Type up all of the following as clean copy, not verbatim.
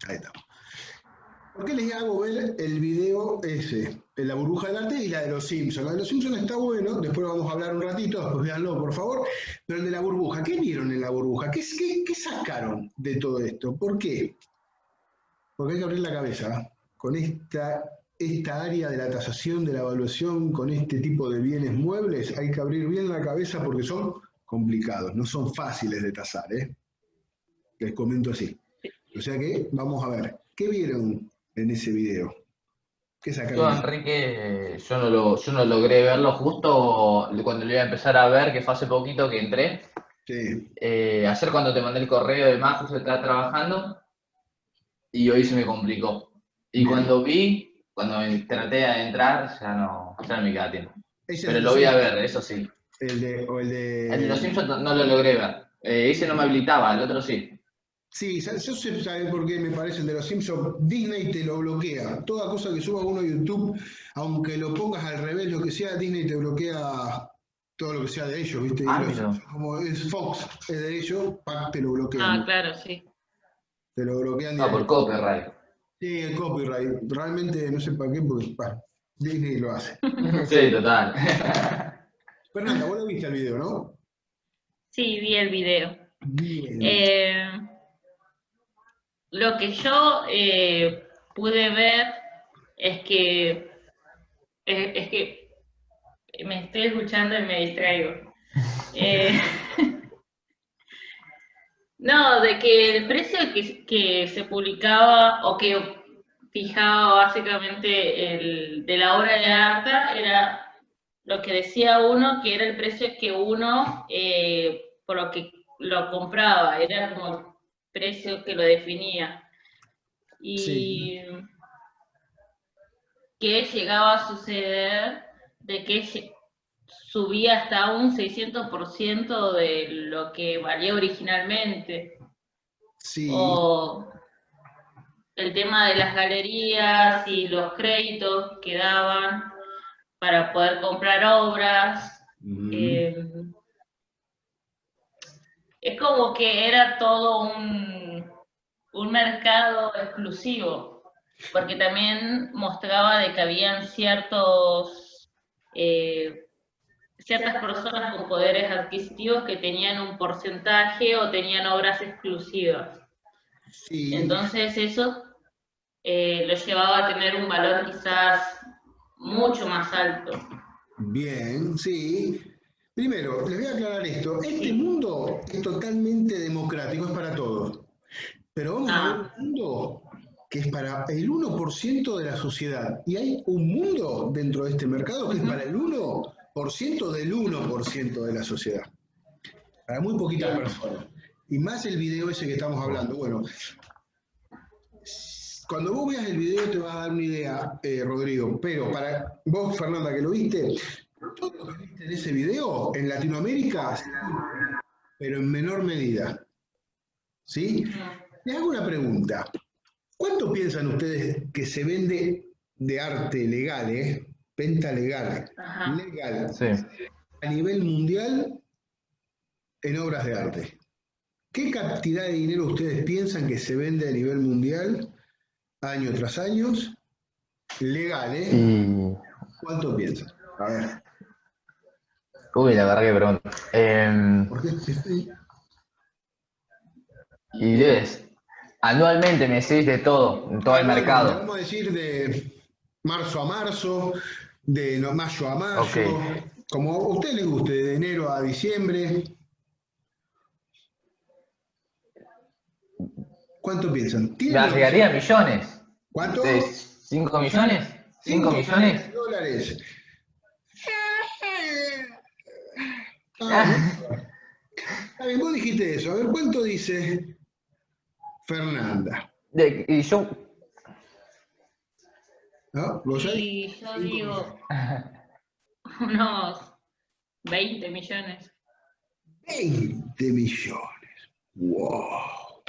Ahí está. ¿Por qué les hago ver el video ese? La burbuja del arte y la de los Simpsons. La de los Simpsons está bueno, después vamos a hablar un ratito, después véanlo, por favor. Pero el de la burbuja, ¿qué vieron en la burbuja? ¿Qué sacaron de todo esto? ¿Por qué? Porque hay que abrir la cabeza, ¿eh? Con esta área de la tasación, de la evaluación, con este tipo de bienes muebles, hay que abrir bien la cabeza porque son complicados, no son fáciles de tasar, ¿eh? Les comento así. O sea que vamos a ver, ¿qué vieron en ese video? ¿Qué Yo, sacaron ahí? Enrique, yo no logré verlo justo cuando lo iba a empezar a ver, que fue hace poquito que entré. Sí, Ayer cuando te mandé el correo de más, justo estaba trabajando y hoy se me complicó. Y bien. cuando traté de entrar, ya no me queda tiempo. ¿Es el Pero de los lo voy a Simpsons? ver, eso sí. O el El de los de... Simpsons no lo logré ver. Ese no me habilitaba, el otro sí. Sí, yo sé, ¿saben por qué me parece el de los Simpsons? Disney te lo bloquea. Toda cosa que suba uno a YouTube, aunque lo pongas al revés, lo que sea, Disney te bloquea todo lo que sea de ellos, ¿viste? Y Ah, los mira. Simpsons, como es Fox, es de ellos, ¡pac! Te lo Ah, bloquean. claro, sí. Te lo bloquean No, por directo. copyright. Sí, el copyright. Realmente no sé para qué, porque Disney lo hace. Sí, total. Fernanda, vos lo viste el video, ¿no? Sí, vi el video. Bien. Eh, lo que yo pude ver es que me estoy escuchando y me distraigo. Eh, no, de que el precio que se publicaba o que fijaba básicamente el de la obra de arte era lo que decía uno, que era el precio que uno, por lo que lo compraba, era como el precio que lo definía. Sí, Y que llegaba a suceder de que subía hasta un 600% de lo que valía originalmente. sí, O el tema de las galerías y los créditos que daban para poder comprar obras. ujú, Eh, es como que era todo un mercado exclusivo, porque también mostraba de que habían eh, ciertas personas con poderes adquisitivos que tenían un porcentaje o tenían obras exclusivas. sí, Entonces eso lo llevaba a tener un valor quizás mucho más alto. bien, sí. Primero, les voy a aclarar esto. Este mundo es totalmente democrático, es para todos. Pero vamos a ver un Ah, mundo que es para el 1% de la sociedad. Y hay un mundo dentro de este mercado que es para el 1% del 1% de la sociedad. Para muy poquitas bien. personas. Y más el video ese que estamos hablando. Bueno, cuando vos veas el video te vas a dar una idea, Rodrigo. Pero para vos, Fernanda, que lo viste, todo lo que viste en ese video en Latinoamérica, pero en menor medida. ¿Sí? Les hago una pregunta. ¿Cuánto piensan ustedes que se vende de arte legal, venta legal, Ajá. legal, Sí. a nivel mundial en obras de arte? ¿Qué cantidad de dinero ustedes piensan que se vende a nivel mundial año tras año? Legal, ¿eh? Y. ¿Cuánto piensan? A ver, Uy, la verdad que pregunto. porque Y debes. Anualmente me decís de todo, en todo el anualmente, mercado. vamos a decir de marzo a marzo, de mayo a Ok. mayo, como a usted le guste, de enero a diciembre. ¿Cuánto piensan? ¿Tienen Me la llegaría a opción? millones. ¿De ¿Cuánto? 5 millones? ¿5 5 millones millones? de dólares. Ah, bueno. Está bien, vos dijiste eso. A ver, ¿cuánto dice Fernanda? Y yo. ¿No? ¿Vos ya dijiste? Y yo 5 millones. digo unos 20 millones. 20 millones. ¡Wow!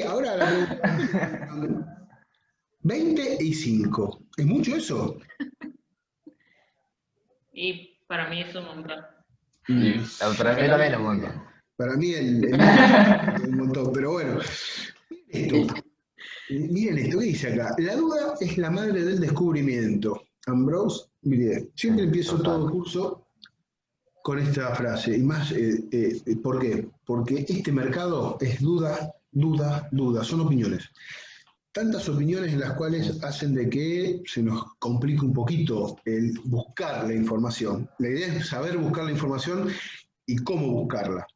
Ahora la pregunta es, ¿cuánto piensan? 20 y 5. ¿Es mucho eso? Y para mí es un montón. Y para mí Para mí también es un también. montón. Para mí un montón, pero bueno. Miren esto, ¿qué dice acá? La duda es la madre del descubrimiento. Ambrose Bierce. Siempre empiezo todo curso con esta frase. Y más, ¿por qué? Porque este mercado es duda, duda, duda. Son opiniones. Tantas opiniones en las cuales hacen de que se nos complique un poquito el buscar la información. La idea es saber buscar la información y cómo buscarla.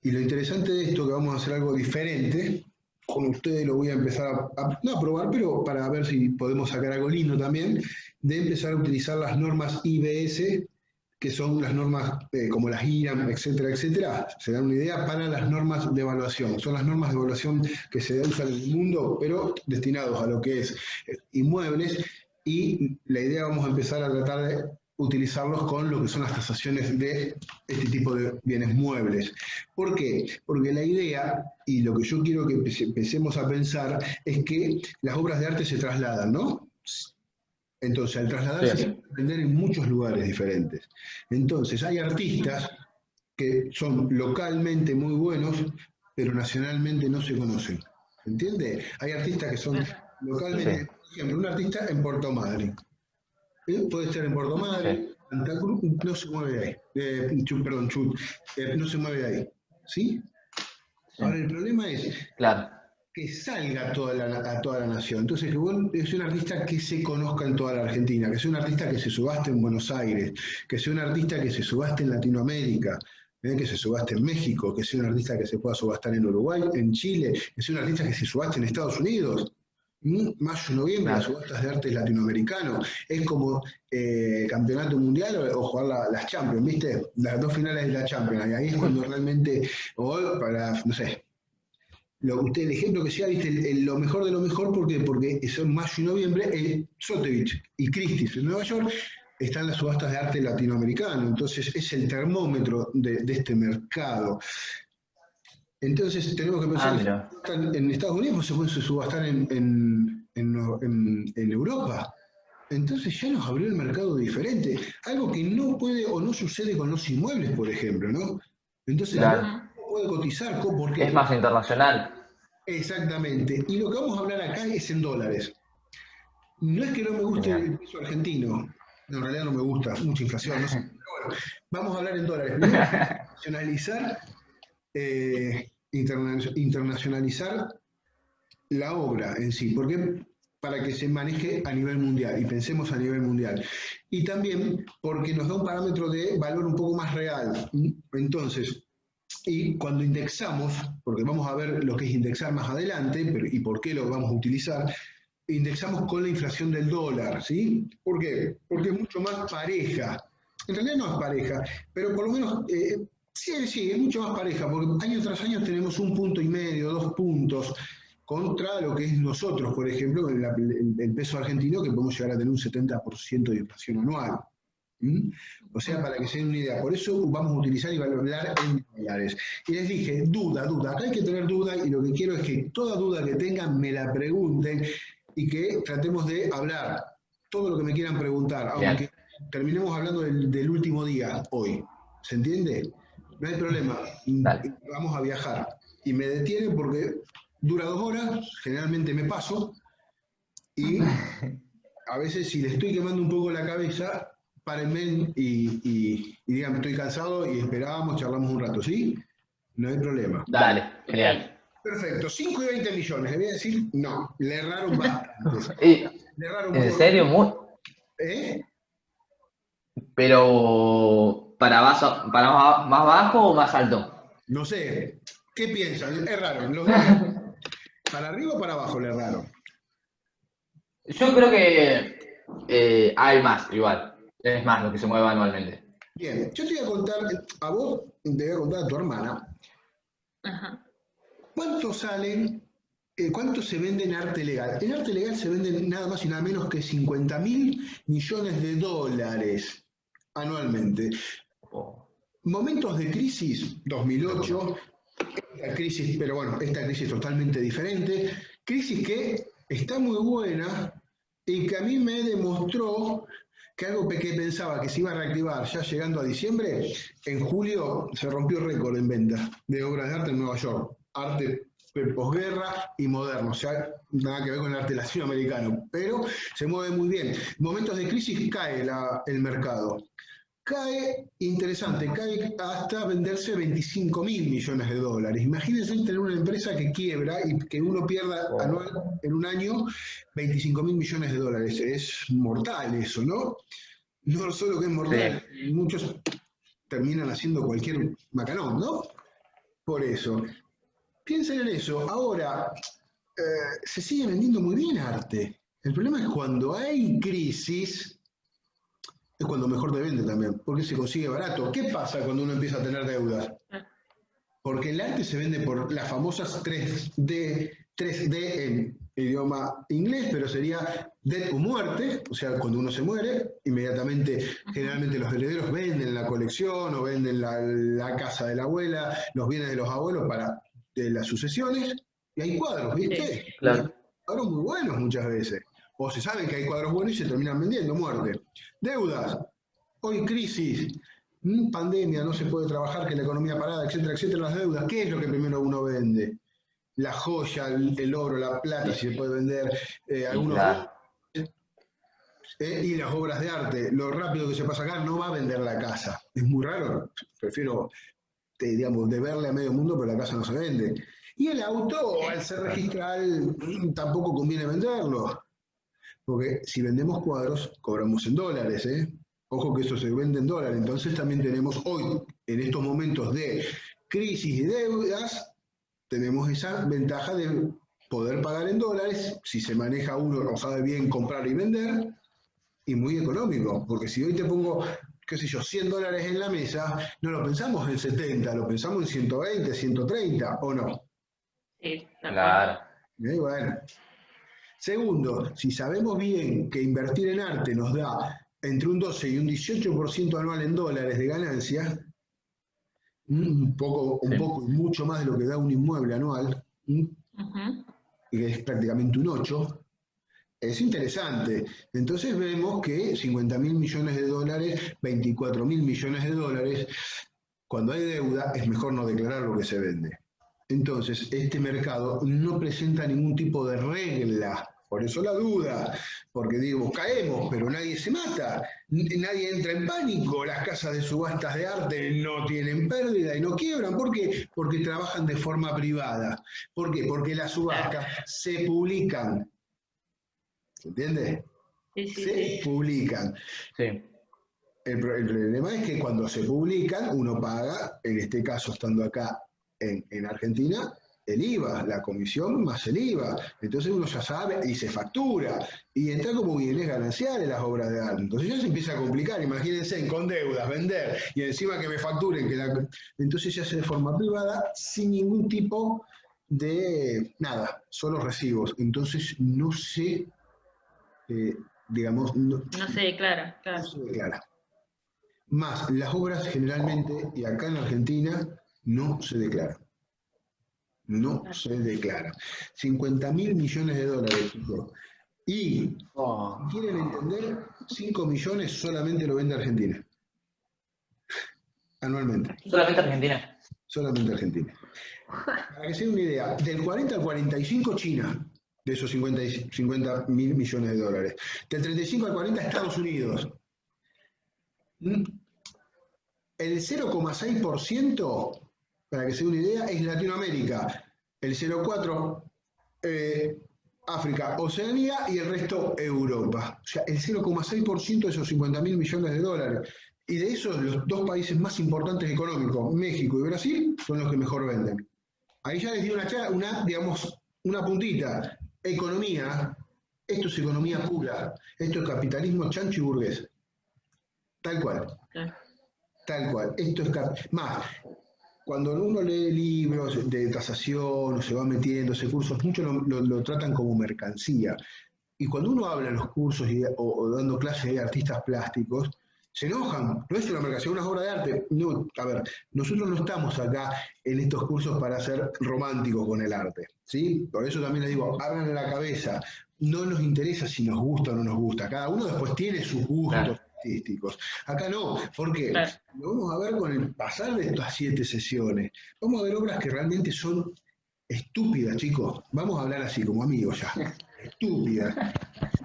Y lo interesante de esto, que vamos a hacer algo diferente, con ustedes lo voy a empezar no a probar, pero para ver si podemos sacar algo lindo también, de empezar a utilizar las normas IBS, que son las normas como las IRAM, etcétera, etcétera. Se dan una idea para las normas de evaluación. Son las normas de evaluación que se usan en el mundo, pero destinados a lo que es inmuebles, y la idea vamos a empezar a tratar de utilizarlos con lo que son las tasaciones de este tipo de bienes muebles. ¿Por qué? Porque la idea, y lo que yo quiero que empecemos a pensar, es que las obras de arte se trasladan, ¿no? Entonces, al trasladarse se puede vender en muchos lugares diferentes. Entonces, hay artistas que son localmente muy buenos, pero nacionalmente no se conocen. ¿Entiende? Hay artistas que son localmente, por ejemplo, un artista en Puerto Madryn. Puede estar en Puerto Madryn, Santa Cruz, no se mueve de ahí. No se mueve de ahí. ¿Sí? Ahora, el problema es que salga a toda la nación. Entonces, que es un artista que se conozca en toda la Argentina, que sea un artista que se subaste en Buenos Aires, que sea un artista que se subaste en Latinoamérica, que se subaste en México, que sea un artista que se pueda subastar en Uruguay, en Chile, que sea un artista que se subaste en Estados Unidos. Mayo, noviembre, las subastas de arte latinoamericano. Es como campeonato mundial o jugar las Champions, ¿viste? Las dos finales de la Champions. Y ahí es cuando realmente, o para, no sé, el ejemplo que sea, ¿viste? Lo mejor de lo mejor, porque son mayo y noviembre, Sotheby's y Christie's en Nueva York están las subastas de arte latinoamericano. Entonces es el termómetro de este mercado. Entonces tenemos que pensar que en Estados Unidos pues se puede subastar en Europa. Entonces ya nos abrió el mercado diferente. Algo que no puede o no sucede con los inmuebles, por ejemplo, ¿no? Entonces no puede cotizar. ¿Por qué? Es más internacional. Exactamente. Y lo que vamos a hablar acá es en dólares. No es que no me guste el peso argentino. No, en realidad no me gusta. Mucha inflación, no sé. Pero bueno, vamos a hablar en dólares. Internacionalizar la obra en sí, porque para que se maneje a nivel mundial y pensemos a nivel mundial. Y también porque nos da un parámetro de valor un poco más real. Entonces, y cuando indexamos, porque vamos a ver lo que es indexar más adelante, y por qué lo vamos a utilizar, indexamos con la inflación del dólar, ¿sí? ¿Por qué? Porque es mucho más pareja. En realidad no es pareja, pero por lo menos... Sí, es mucho más pareja, porque año tras año tenemos 1,5 puntos, 2 puntos, contra lo que es nosotros, por ejemplo, el peso argentino, que podemos llegar a tener un 70% de inflación anual. O sea, para que se den una idea. Por eso vamos a utilizar y valorar en dólares. Y les dije, duda. Acá hay que tener duda, y lo que quiero es que toda duda que tengan me la pregunten y que tratemos de hablar todo lo que me quieran preguntar, aunque terminemos hablando del último día hoy. ¿Se entiende? No hay problema, vamos a viajar. Y me detienen porque dura 2 horas, generalmente me paso, y a veces si le estoy quemando un poco la cabeza, párenme y digan, estoy cansado y esperamos, charlamos un rato, ¿sí? No hay problema. Dale, genial. Perfecto, 5 y 20 millones, le voy a decir, no, le erraron bastante. Le erraron ¿en serio? Pero... ¿Para más bajo o más alto? No sé. ¿Qué piensan? Erraron. ¿Para arriba o para abajo le erraron? Yo creo que hay más, igual. Es más lo que se mueve anualmente. Bien. Yo te voy a contar a vos, te voy a contar a tu hermana. ¿Cuánto salen? ¿Cuánto se vende en arte legal? En arte legal se venden nada más y nada menos que 50.000 millones de dólares anualmente. Momentos de crisis, 2008, esta crisis, pero bueno, esta crisis totalmente diferente, crisis que está muy buena y que a mí me demostró que algo que pensaba que se iba a reactivar ya llegando a diciembre, en julio se rompió récord en venta de obras de arte en Nueva York. Arte posguerra y moderno, o sea, nada que ver con el arte latinoamericano, pero se mueve muy bien. En momentos de crisis cae el mercado. Cae, interesante, cae hasta venderse 25.000 millones de dólares. Imagínense tener una empresa que quiebra y que uno pierda anual en un año 25.000 millones de dólares. Es mortal eso, ¿no? No solo que es mortal, sí. Muchos terminan haciendo cualquier macanón, ¿no? Por eso. Piensen en eso. Ahora, se sigue vendiendo muy bien arte. El problema es cuando hay crisis, es cuando mejor te vende también, porque se consigue barato. ¿Qué pasa cuando uno empieza a tener deudas? Porque el arte se vende por las famosas 3D en idioma inglés, pero sería death o muerte, o sea, cuando uno se muere, inmediatamente, generalmente los herederos venden la colección o venden la casa de la abuela, los bienes de los abuelos para las sucesiones, y hay cuadros, ¿viste? Sí, claro. Cuadros muy buenos muchas veces. O se saben que hay cuadros buenos y se terminan vendiendo, muerte. Deudas, hoy crisis, pandemia, no se puede trabajar, que la economía parada, etcétera, etcétera, las deudas. ¿Qué es lo que primero uno vende? La joya, el oro, la plata, si se puede vender, algunos... Claro. Y las obras de arte, lo rápido que se pasa acá, no va a vender la casa. Es muy raro, prefiero, digamos, deberle a medio mundo, pero la casa no se vende. Y el auto, al ser registral, tampoco conviene venderlo. Porque si vendemos cuadros, cobramos en dólares, ¿eh? Ojo que eso se vende en dólares. Entonces también tenemos hoy, en estos momentos de crisis y deudas, tenemos esa ventaja de poder pagar en dólares, si se maneja uno o sabe bien comprar y vender, y muy económico. Porque si hoy te pongo, qué sé yo, $100 en la mesa, no lo pensamos en 70, lo pensamos en 120, 130, ¿o no? Sí, claro. Bueno. Segundo, si sabemos bien que invertir en arte nos da entre un 12 y un 18% anual en dólares de ganancia, un poco y mucho más de lo que da un inmueble anual, y que es prácticamente un 8, es interesante. Entonces vemos que 50.000 millones de dólares, 24.000 millones de dólares, cuando hay deuda es mejor no declarar lo que se vende. Entonces, este mercado no presenta ningún tipo de regla. Por eso la duda, porque digo, caemos, pero nadie se mata, nadie entra en pánico, las casas de subastas de arte no tienen pérdida y no quiebran. ¿Por qué? Porque trabajan de forma privada. ¿Por qué? Porque las subastas se publican. ¿Se entiende? Sí. Se publican. Sí. El problema es que cuando se publican, uno paga, en este caso estando acá en Argentina, el IVA, la comisión más el IVA. Entonces uno ya sabe y se factura. Y entra como bienes gananciales las obras de arte. Entonces ya se empieza a complicar. Imagínense, con deudas, vender y encima que me facturen. Entonces ya se de forma privada sin ningún tipo de nada, solo recibos. Entonces no se, digamos... No se declara, claro. No se declara. Más, las obras generalmente, y acá en Argentina, no se declaran. No se declara. 50.000 millones de dólares, chicos. Y, ¿quieren entender? 5 millones solamente lo vende Argentina. Anualmente. ¿Solamente Argentina? Solamente Argentina. Para que se den una idea, del 40 al 45 China, de esos 50.000 millones de dólares. Del 35 al 40 Estados Unidos. El 0,6%, para que se dé una idea, es Latinoamérica. El 0,4% África, Oceanía y el resto Europa. O sea, el 0,6% de esos 50.000 millones de dólares. Y de esos, los dos países más importantes económicos, México y Brasil, son los que mejor venden. Ahí ya les di una puntita. Economía, esto es economía pura. Esto es capitalismo chancho y burgués. Tal cual. Tal cual. Esto es más. Cuando uno lee libros de tasación o se va metiendo ese cursos, muchos lo tratan como mercancía. Y cuando uno habla en los cursos o dando clases de artistas plásticos, se enojan. No es una mercancía, es una obra de arte. No, a ver, nosotros no estamos acá en estos cursos para ser románticos con el arte, ¿sí? Por eso también les digo, abran la cabeza. No nos interesa si nos gusta o no nos gusta. Cada uno después tiene sus gustos. artísticos. Acá no, porque Claro. lo vamos a ver con el pasar de estas 7 sesiones. Vamos a ver obras que realmente son estúpidas, chicos. Vamos a hablar así, como amigos ya. Estúpidas.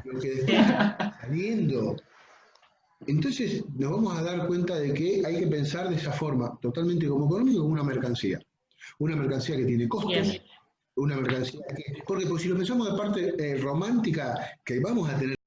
Lo que después está saliendo. Entonces nos vamos a dar cuenta de que hay que pensar de esa forma, totalmente como económico, como una mercancía. Una mercancía que tiene costos, Bien. una mercancía que... Porque si lo pensamos de parte romántica, que vamos a tener